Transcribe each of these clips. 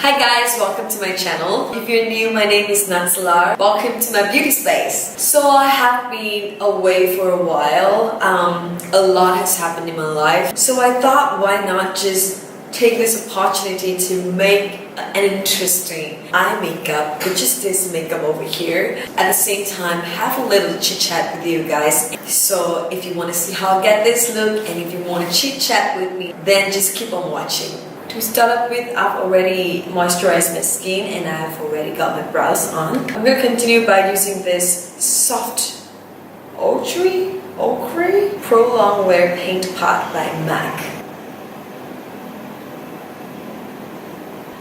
Hi guys, welcome to my channel. If you're new, my name is Nutserlar. Welcome to my beauty space. So I have been away for a while. A lot has happened in my life. So I thought, why not just take this opportunity to make an interesting eye makeup, which is this makeup over here. At the same time, have a little chit chat with you guys. So if you want to see how I get this look and if you want to chit chat with me, then just keep on watching. To start up with, I've already moisturized my skin and I've already got my brows on. I'm going to continue by using this soft ochre Pro Long Wear Paint Pot by MAC.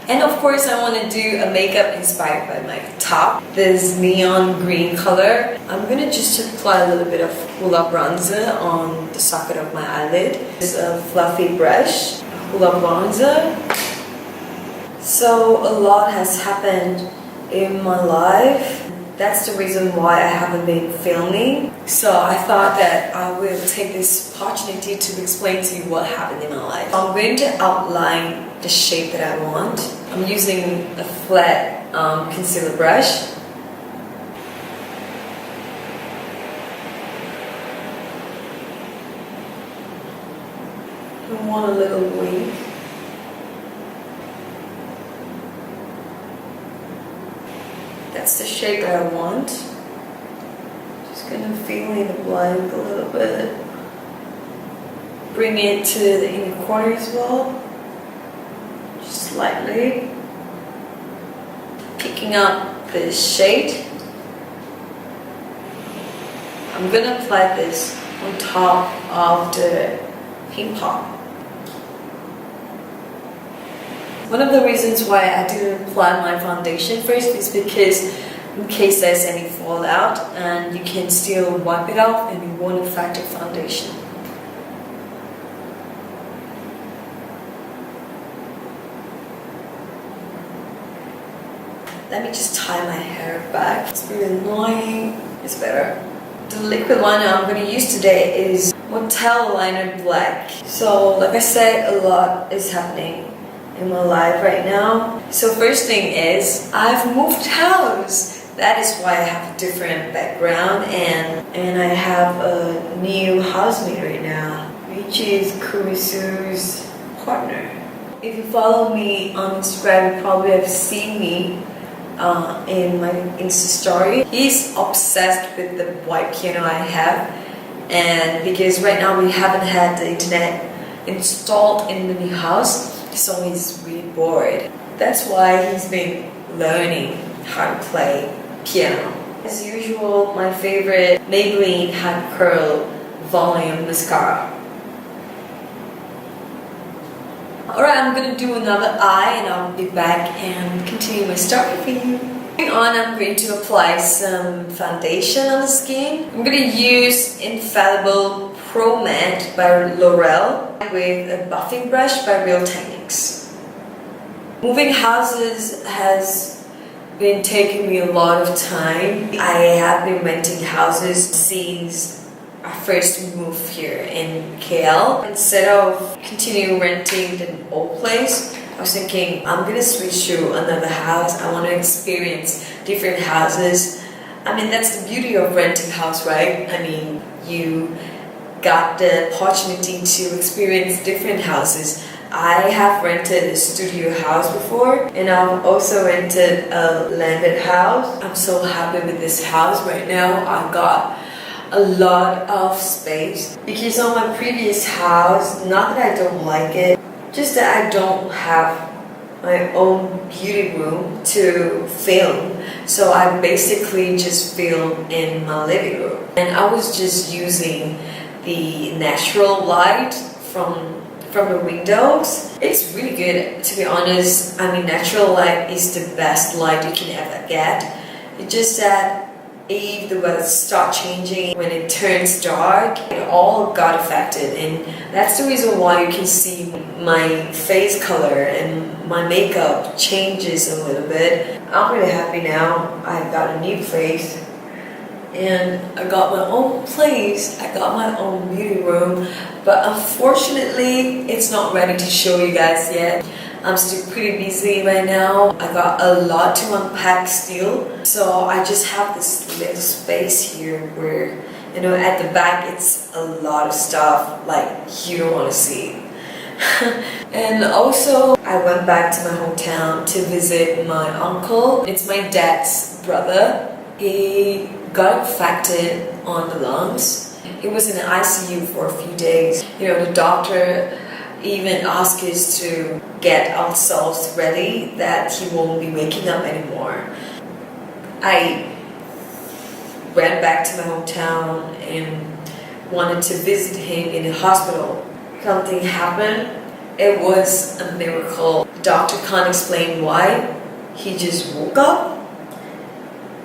And of course, I want to do a makeup inspired by my top, this neon green color. I'm going to just apply a little bit of Hoola bronzer on the socket of my eyelid. This is a fluffy brush. Hoola bronzer. So a lot has happened in my life. That's the reason why I haven't been filming. So I thought that I will take this opportunity to explain to you what happened in my life. I'm going to outline the shape that I want. I'm using a flat concealer brush. I want a little wing. That's the shape that I want. Just gonna fill in the blank a little bit. Bring it to the inner corner as well. Just slightly. Picking up this shade. I'm gonna apply this on top of the pink pot. One of the reasons why I didn't apply my foundation first is because in case there's any fallout, and you can still wipe it off and it won't affect your foundation. Let me just tie my hair back. It's really annoying. It's better. The liquid liner I'm going to use today is Motel Liner Black. So like I said, a lot is happening in my life right now. So first thing is, I've moved house. That is why I have a different background, and I have a new housemate right now, which is Kurisu's partner. If you follow me on Instagram, you probably have seen me in my Insta story. He's obsessed with the white piano I have, and because right now we haven't had the internet installed in the new house, so he's really bored. That's why he's been learning how to play piano. As usual, my favorite Maybelline Hot Curl Volume Mascara. Alright, I'm gonna do another eye and I'll be back and continue my start review. Moving on, I'm going to apply some foundation on the skin. I'm gonna use Infallible Pro Matte by L'Oreal with a buffing brush by Real Techniques. Moving houses has been taking me a lot of time. I have been renting houses since I first moved here in KL. Instead of continuing renting the old place, I was thinking I'm gonna switch to another house. I want to experience different houses. I mean, that's the beauty of renting house, right? I mean, you got the opportunity to experience different houses. I have rented a studio house before, and I've also rented a landed house. I'm so happy with this house right now. I've got a lot of space because on my previous house, not that I don't like it, just that I don't have my own beauty room to film. So I basically just film in my living room, and I was just using the natural light from the windows. It's really good, to be honest. I mean, natural light is the best light you can ever get. It's just that if the weather starts changing, when it turns dark, it all got affected, and that's the reason why you can see my face color and my makeup changes a little bit. I'm really happy now. I got a new place and I got my own place, I got my own beauty room, but unfortunately it's not ready to show you guys yet. I'm still pretty busy right now. I got a lot to unpack still. So I just have this little space here where, you know, at the back it's a lot of stuff like you don't want to see. And also I went back to my hometown to visit my uncle. It's my dad's brother. He got infected on the lungs. He was in the ICU for a few days. You know, the doctor even asked us to get ourselves ready that he won't be waking up anymore. I went back to my hometown and wanted to visit him in the hospital. Something happened. It was a miracle. The doctor can't explain why. He just woke up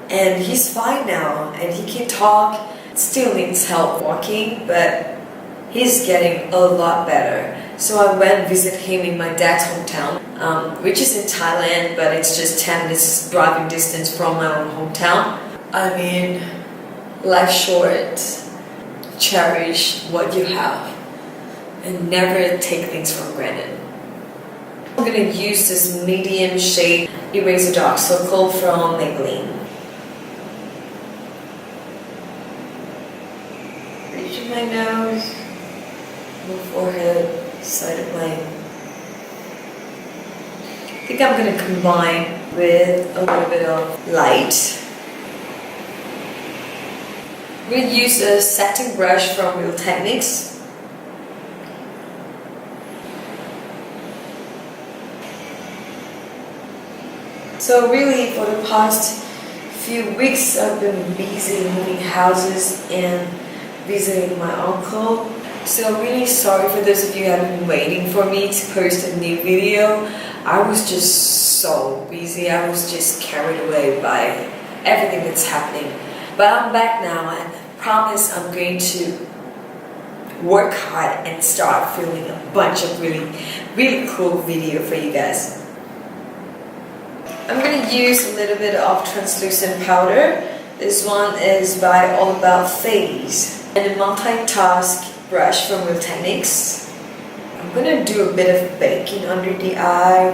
and he's fine now and he can talk. Still needs help walking, but he's getting a lot better. So I went visit him in my dad's hometown, which is in Thailand, but it's just 10 minutes driving distance from my own hometown. I mean, life's short. Cherish what you have and never take things for granted. I'm going to use this medium shade eraser dark circle from Maybelline. Reaching my nose, my forehead, side of my... I think I'm going to combine with a little bit of light. I'm going to use a setting brush from Real Techniques. So really for the past few weeks I've been busy moving houses and visiting my uncle. So really sorry for those of you who have been waiting for me to post a new video. I was just so busy, I was just carried away by everything that's happening. But I'm back now and I promise I'm going to work hard and start filming a bunch of really cool video for you guys. I'm going to use a little bit of translucent powder. This one is by All About Face. And a multitask brush from Real Techniques. I'm going to do a bit of baking under the eye.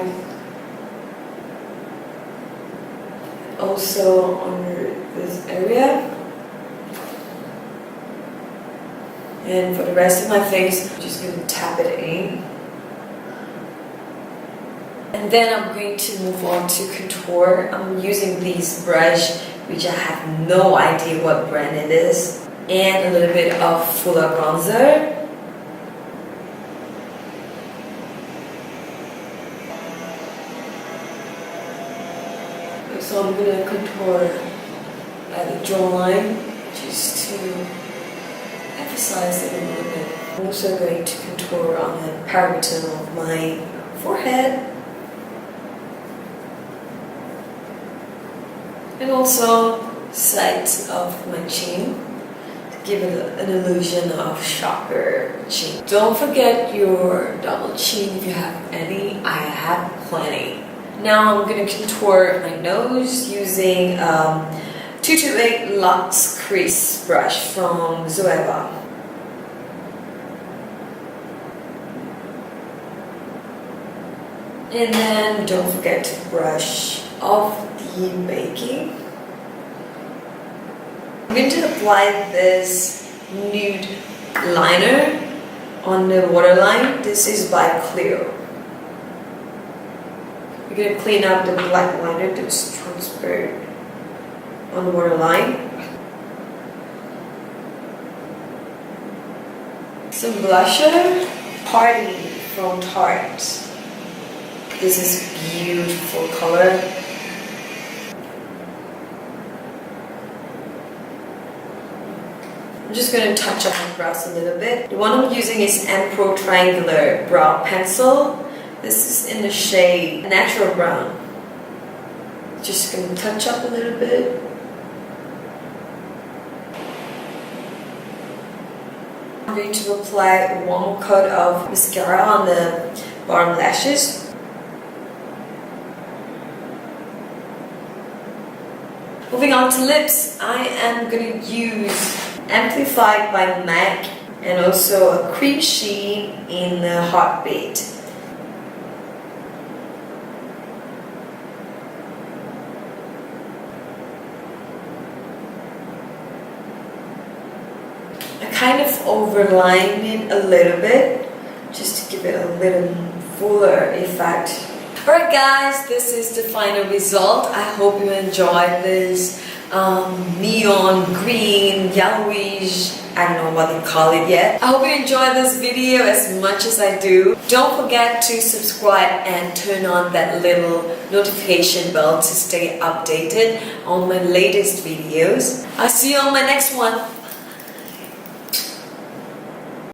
Also under this area. And for the rest of my face, I'm just going to tap it in. And then I'm going to move on to contour. I'm using this brush, which I have no idea what brand it is. And a little bit of fuller bronzer. So I'm going to contour at the jawline just to emphasize it a little bit. I'm also going to contour on the perimeter of my forehead. And also sides of my chin to give it an illusion of sharper chin. Don't forget your double chin if you have any. I have plenty. Now I'm going to contour my nose using 228 Luxe Crease brush from Zoeva. And then don't forget to brush off the baking. I'm going to apply this nude liner on the waterline. This is by Clio. We're going to clean up the black liner that's transparent on the waterline. Some blusher, Party from Tarte. This is beautiful color. I'm just going to touch up my brows a little bit. The one I'm using is M Pro Triangular Brow Pencil. This is in the shade Natural Brown. Just going to touch up a little bit. I'm going to apply one more coat of mascara on the bottom lashes. Moving on to lips, I am going to use Amplified by MAC and also a cream sheen in Heartbeat. I kind of overlined it a little bit just to give it a little fuller effect. Alright guys, this is the final result. I hope you enjoyed this neon green, yellowish, I don't know what they call it yet. I hope you enjoyed this video as much as I do. Don't forget to subscribe and turn on that little notification bell to stay updated on my latest videos. I'll see you on my next one.